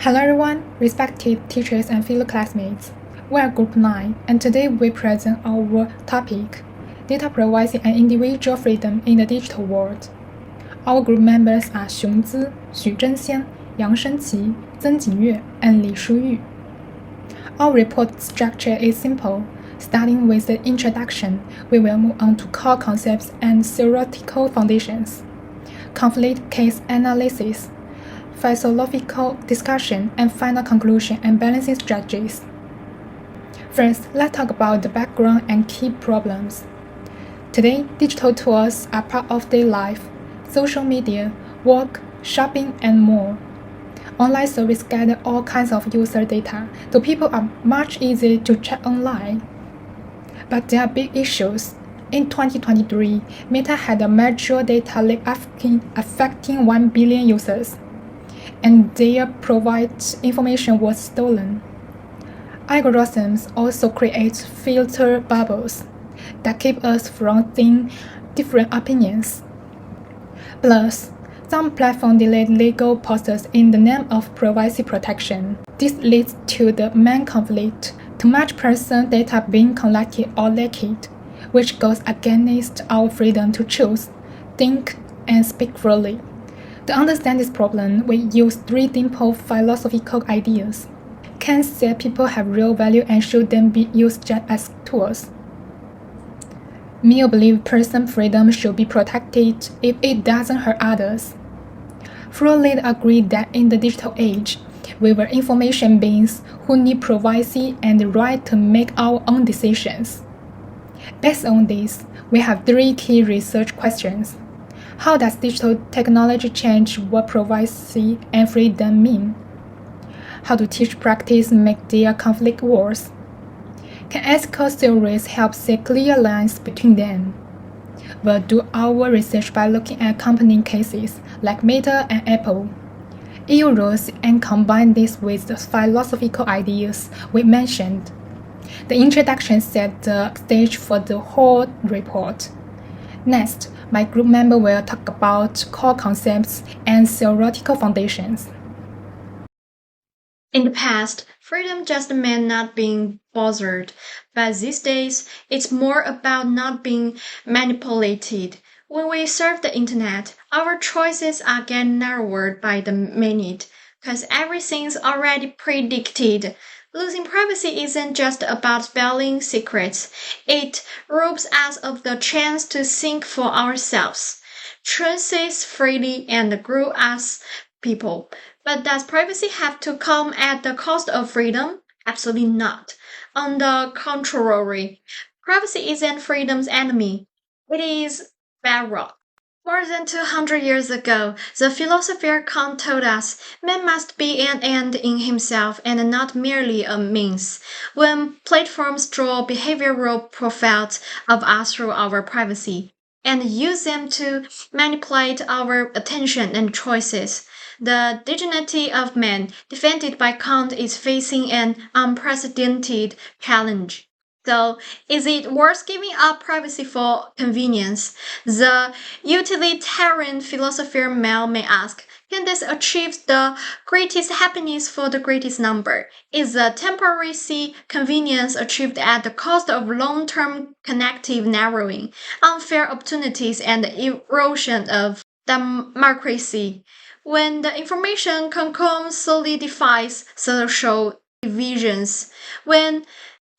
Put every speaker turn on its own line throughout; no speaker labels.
Hello everyone, respected teachers and fellow classmates. We are Group 9 and today we present our topic, Data Privacy and Individual Freedom in the Digital World. Our group members are Xiong Zi, Xu Zhenxian, Yang Shenqi, Zeng Jingyue, and Li Shuyu. Our report structure is simple. Starting with the introduction, we will move on to core concepts and theoretical foundations, conflict case analysis, philosophical discussion, and final conclusion and balancing strategies. First, let's talk about the background and key problems. Today, digital tools are part of daily life, social media, work, shopping, and more. Online services gather all kinds of user data, so people are much easier to check online. But there are big issues. In 2023, Meta had a major data leak affecting 1 billion users, and their private information was stolen. Algorithms also create filter bubbles that keep us from seeing different opinions. Plus, some platforms delete legal posts in the name of privacy protection. This leads to the main conflict: too much personal data being collected or leaked, which goes against our freedom to choose, think, and speak freely. To understand this problem, we use three simple philosophical ideas. Kant said people have real value and should then be used just as tools. Mill believes personal freedom should be protected if it doesn't hurt others. Freud agreed that in the digital age, we were information beings who need privacy and the right to make our own decisions. Based on this, we have three key research questions. How does digital technology change what privacy and freedom mean? How do teach practice make their conflict worse? Can ethical theories help see clear lines between them? We'll do our research by looking at company cases like Meta and Apple, EU rules, and combine this with the philosophical ideas we mentioned. The introduction set the stage for the whole report. Next, my group member will talk about core concepts and theoretical foundations.
In the past, freedom just meant not being bothered, but these days, it's more about not being manipulated. When we surf the internet, our choices are getting narrower by the minute, because everything's already predicted. Losing privacy isn't just about spelling secrets. It robs us of the chance to think for ourselves, choose freely, and grow as people. But does privacy have to come at the cost of freedom? Absolutely not. On the contrary, privacy isn't freedom's enemy. It is bedrock. More than 200 years ago, the philosopher Kant told us man must be an end in himself and not merely a means. When platforms draw behavioral profiles of us through our privacy and use them to manipulate our attention and choices, the dignity of man, defended by Kant, is facing an unprecedented challenge. So, is it worth giving up privacy for convenience? The utilitarian philosopher Mel may ask, can this achieve the greatest happiness for the greatest number? Is the temporary convenience achieved at the cost of long-term connective narrowing, unfair opportunities, and the erosion of democracy? When the information concern solidifies social divisions, when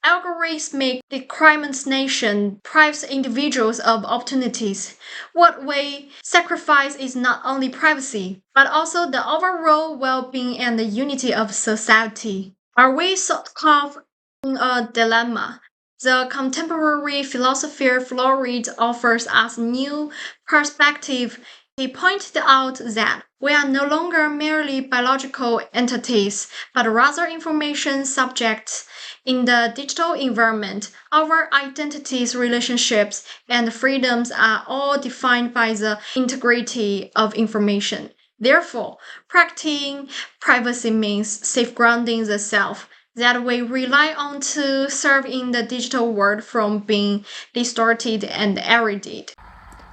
algorithmic discrimination deprives individuals of opportunities, what we sacrifice is not only privacy, but also the overall well-being and the unity of society. Are we caught in a dilemma? The contemporary philosopher Floyd offers us new perspective. He pointed out that we are no longer merely biological entities, but rather information subjects in the digital environment. Our identities, relationships, and freedoms are all defined by the integrity of information. Therefore, practicing privacy means safeguarding the self that we rely on to serve in the digital world from being distorted and eroded.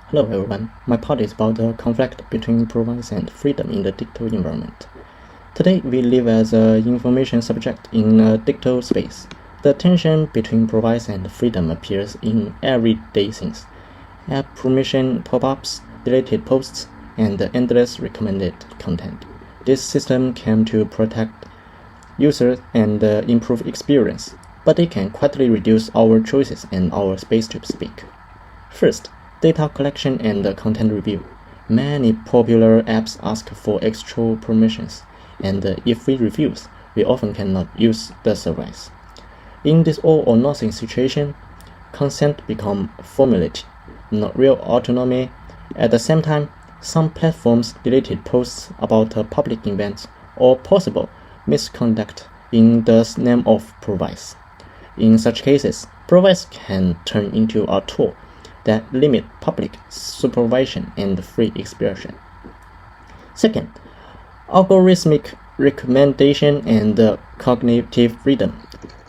Hello everyone, my part is about the conflict between privacy and freedom in the digital environment. Today, we live as an information subject in a digital space. The tension between privacy and freedom appears in everyday things. App permission pop-ups, deleted posts, and endless recommended content. This system came to protect users and improve experience, but it can quietly reduce our choices and our space to speak. First, data collection and content review. Many popular apps ask for extra permissions, and if we refuse, we often cannot use the service. In this all-or-nothing situation, consent becomes formality, not real autonomy. At the same time, some platforms deleted posts about public events or possible misconduct in the name of privacy. In such cases, privacy can turn into a tool that limit public supervision and free expression. Second, algorithmic recommendation and cognitive freedom.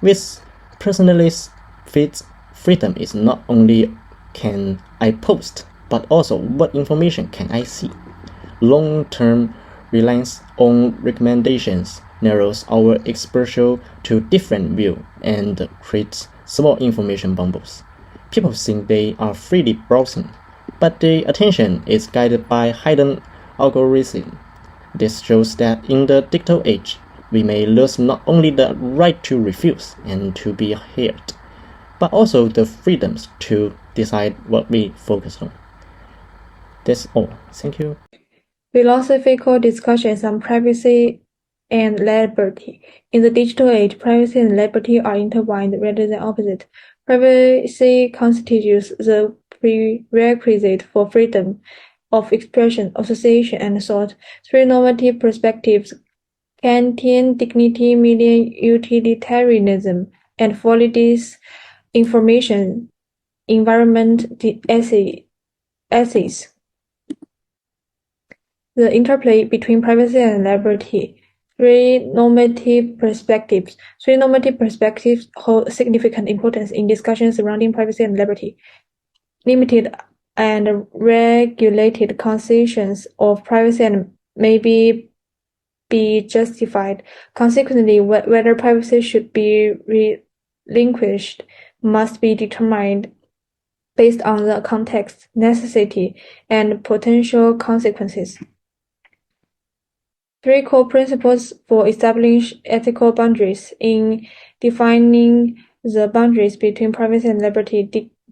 With personalized feeds, freedom is not only can I post, but also what information can I see. Long-term reliance on recommendations narrows our exposure to different views and creates small information bubbles. People think they are freely browsing, but their attention is guided by hidden algorithms. This shows that in the digital age, we may lose not only the right to refuse and to be heard, but also the freedoms to decide what we focus on. That's all. Thank you.
Philosophical discussions on privacy and liberty. In the digital age, privacy and liberty are intertwined rather than opposite. Privacy constitutes the prerequisite for freedom of expression, association, and thought. Three normative perspectives: Kantian dignity, median utilitarianism, and Foucault's information environment essays. The interplay between privacy and liberty. Three normative perspectives hold significant importance in discussions surrounding privacy and liberty. Limited and regulated concessions of privacy may be justified. Consequently, whether privacy should be relinquished must be determined based on the context, necessity, and potential consequences. Three core principles for establishing ethical boundaries. In defining the boundaries between privacy and liberty,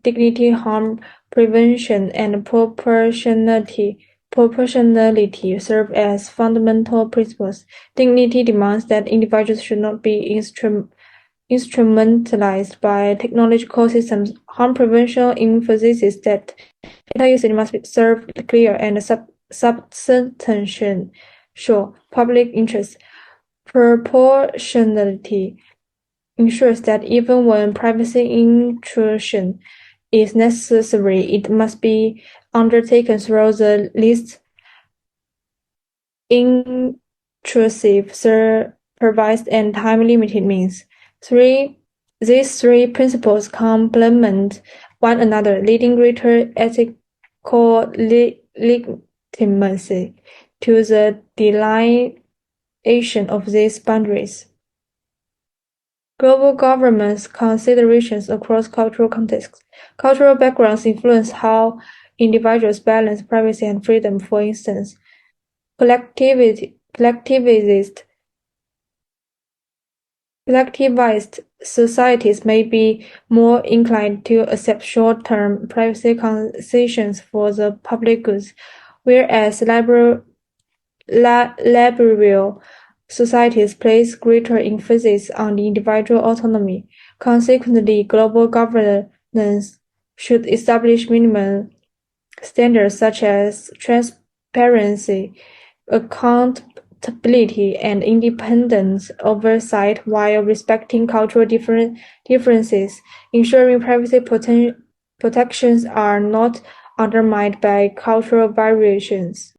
dignity, harm prevention, and proportionality serve as fundamental principles. Dignity demands that individuals should not be instrumentalized by technological systems. Harm prevention emphasizes that data usage must serve clear and substantial public interest. Proportionality ensures that even when privacy intrusion is necessary, it must be undertaken through the least intrusive, supervised, and time-limited means. These three principles complement one another, leading greater ethical legitimacy to the delineation of these boundaries. Global governance considerations across cultural contexts. Cultural backgrounds influence how individuals balance privacy and freedom. For instance, collectivized societies may be more inclined to accept short-term privacy concessions for the public goods, whereas liberal societies place greater emphasis on individual autonomy. Consequently, global governance should establish minimum standards such as transparency, accountability, and independent oversight while respecting cultural differences, ensuring privacy protections are not undermined by cultural variations.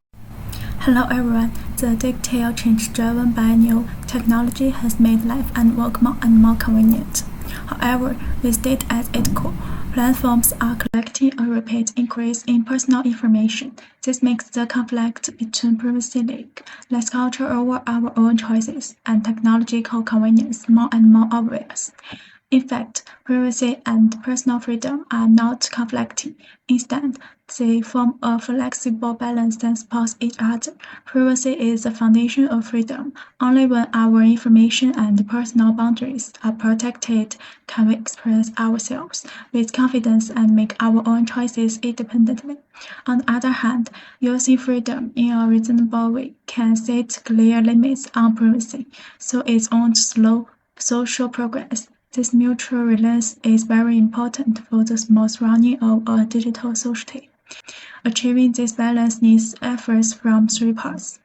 Hello everyone. The digital change driven by new technology has made life and work more and more convenient. However, with data at its core, Platforms are collecting a rapid increase in personal information. This makes the conflict between privacy, less control over our own choices, and technological convenience more and more obvious. In fact, privacy and personal freedom are not conflicting. Instead, they form a flexible balance that supports each other. Privacy is the foundation of freedom. Only when our information and personal boundaries are protected can we express ourselves with confidence and make our own choices independently. On the other hand, using freedom in a reasonable way can set clear limits on privacy, so it won't slow social progress. This mutual reliance is very important for the smooth running of a digital society. Achieving this balance needs efforts from three parts.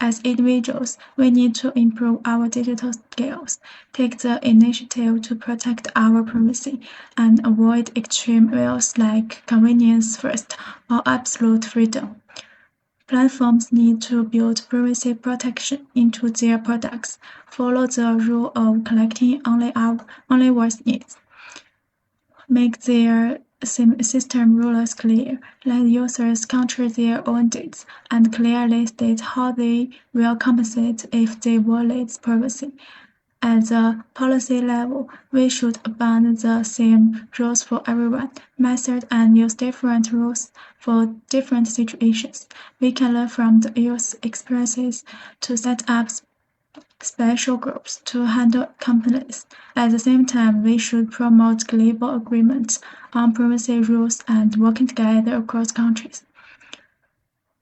As individuals, we need to improve our digital skills, take the initiative to protect our privacy, and avoid extreme views like convenience first or absolute freedom. Platforms need to build privacy protection into their products, follow the rule of collecting only what's needs, make their system rules clear, let users control their own data, and clearly state how they will compensate if they violate privacy. At the policy level, we should abandon the same rules for everyone method and use different rules for different situations. We can learn from the use experiences to set up special groups to handle complaints. At the same time, we should promote global agreements on privacy rules and working together across countries.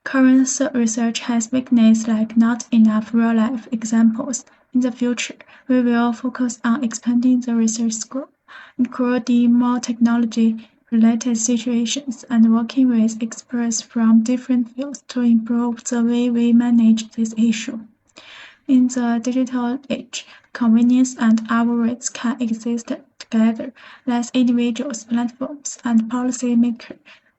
Current research has weaknesses like not enough real-life examples. In the future, we will focus on expanding the research scope, including more technology-related situations, and working with experts from different fields to improve the way we manage this issue. In the digital age, convenience and our rights can exist together. Let individuals, platforms, and policy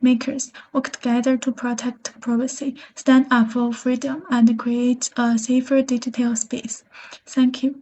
makers work together to protect privacy, stand up for freedom, and create a safer digital space. Thank you.